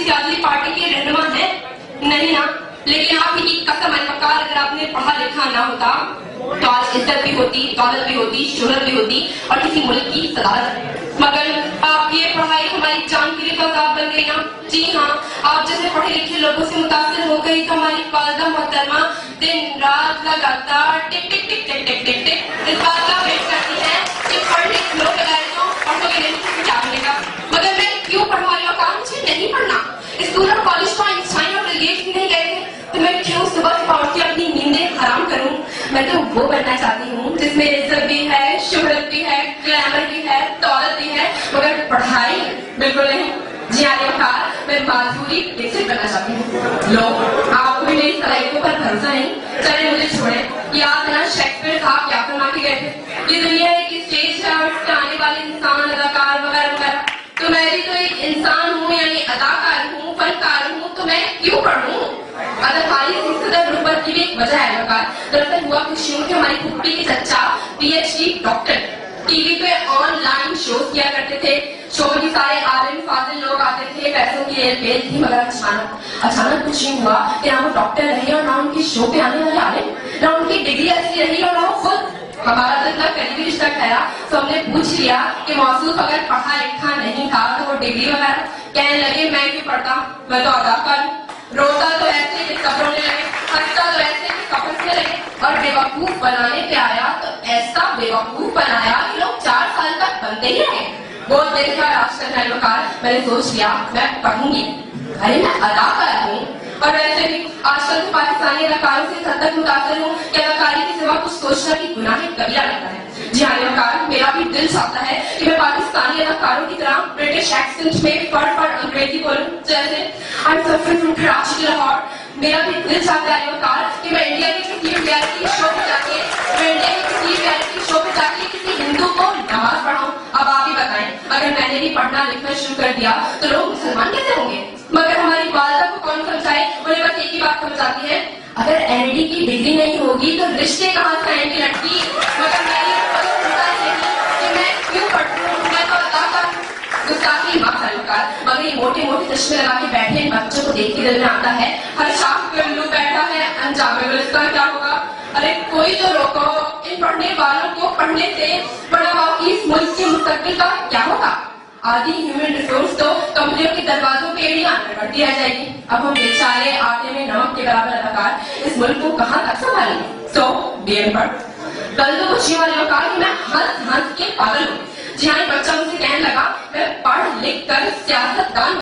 सियासी पार्टी के रहनुमा हैं? नहीं ना, लेकिन आप ही की कसम है वकार, अगर आपने पढ़ा लिखा ना होता तो आज इज्जत भी होती, दौलत भी होती, शोहरत भी होती और किसी मुल्क की सदारत। मगर आपकी ये पढ़ाई हमारी जान के लिए फसाद बन गई ना। जी हाँ, आप जैसे पढ़े लिखे लोगों से मुतासिर हो गई तो हमारी वालिदा मोहतरमा दिन रात लगातार टिक टिक टिक टिक टिक टिक टिक इस बात का वेट करती है कि पढ़ लिख लो पढ़ोगे नहीं तो क्या मिलेगा। मगर मैं क्यों पढ़वा रही हूँ? काम मुझे नहीं पढ़ना। स्कूल और कॉलेज को आइंस्टाइन और बिल गेट्स भी नहीं गए थे तो मैं क्यों सुबह से उठ के अपनी नींदें हराम करूं? मैं तो वो बनना चाहती हूँ जिसमें इज्जत भी है, शोहरत भी है, ग्लैमर भी है, दौलत भी है, मगर पढ़ाई बिल्कुल नहीं। जी हाँ, मैं माधुरी दीक्षित बनना चाहती हूँ। लो, आपको भी मेरी सलाहियतों पर भरोसा नहीं? चले मुझे छोड़े। याद ना शेक्सपियर साहब क्या फरमा के गए थे? ये दुनिया एक स्टेज है और उससे आने वाले इंसान, अदाकार वगैरह वगैरह। तो मैं भी तो एक इंसान हूँ, यानी अदाकार हूँ, फनकार हूँ, तो मैं क्यों पढ़ूं? अदाकारी गुर्बत की भी एक वजह है वकार। दरअसल हुआ कुछ यूं कि हमारी पुप्पी के चच्चा पीएचडी डॉक्टर टीवी पे ऑनलाइन शो किया करते थे। शो में सारे आलिम फाजिल लोग आते थे, पैसों की हेर थी। मगर अचानक कुछ यूं हुआ कि ना वो डॉक्टर रहे और ना उनके शो पे आने वाले आलिम, ना उनकी डिग्री असली रही और ना वो खुद। हमारा तो इतना करीबी रिश्ता ठहरा तो हमने पूछ लिया कि मौसूफ अगर पढ़ा लिखा नहीं था तो वो डिग्री वगैरह। कहने लगे मैं क्यों पढ़ता, मैं तो अदाकार हूँ। रोता तो ऐसे कि सब रोने लगे, हंसता तो ऐसे कि सब हंसने लगे, और बेवकूफ बनाने पे आया तो ऐसा बेवकूफ बनाया कि लोग 4 साल तक बनते ही रहे। बहुत देर का रास्ता है वकार। मैंने सोच लिया मैं पढ़ूंगी। अरे मैं अदाकार हूँ, और वैसे भी आजकल तो पाकिस्तानी अदाकारों से हद तक मुतासर हूँ कि अदाकारी के सिवा कुछ सोचना की गुनाह कबीरा लगता है। जी हाँ वकार, मेरा भी दिल चाहता है कि मैं पाकिस्तानी अदाकारों की तरह ब्रिटिश एक्सेंट में पढ़ अंग्रेजी बोलूं। जैसे I am suffering from Karachi to Lahore. मेरा भी दिल चाहता है वकार कि मैं इंडिया के किसी रियलिटी शो पे जाके किसी हिंदू को नमाज पढ़ाऊं। अब आप ही बताएं, अगर मैंने भी पढ़ना लिखना शुरू कर दिया तो लोग मुसलमान कैसे होंगे? मगर हमारी वालिदा को कौन समझाए? उन्हें बस एक ही बात समझ आती है, अगर एनडी की डिग्री नहीं होगी तो रिश्ते कहाँ से आएंगे लड़की? मगर मेरी कि मैं क्यों पढ़ूं? मैं तो अदाकार गुस्ताखी माफ करूंगा। मगर ये मोटे मोटे चश्मे लगा के बैठे इन बच्चों को देख के दिल में आता है हर शाख पे उल्लू बैठा है, अंजाम गुलिस्तान क्या होगा? अरे कोई तो रोको, इन पढ़ने वालों को पढ़ने से बड़ा बाकी इस मुल्क के मुस्तकबिल का क्या होगा? आधी ह्यूमन रिसोर्स तो कंपनियों के दरवाजों पे एड़ियां बढ़ती रह जाएगी। अब हम बेचारे आटे में नमक के बराबर अदाकार इस मुल्क को कहाँ तक संभालेंगे? तो बीएम पढ़। कल तो कुछ वाले लोग कहा कि मैं हंस के पागल हूँ। जी हाँ, बच्चा मुझसे कहने लगा मैं पढ़ लिख कर सियासतदान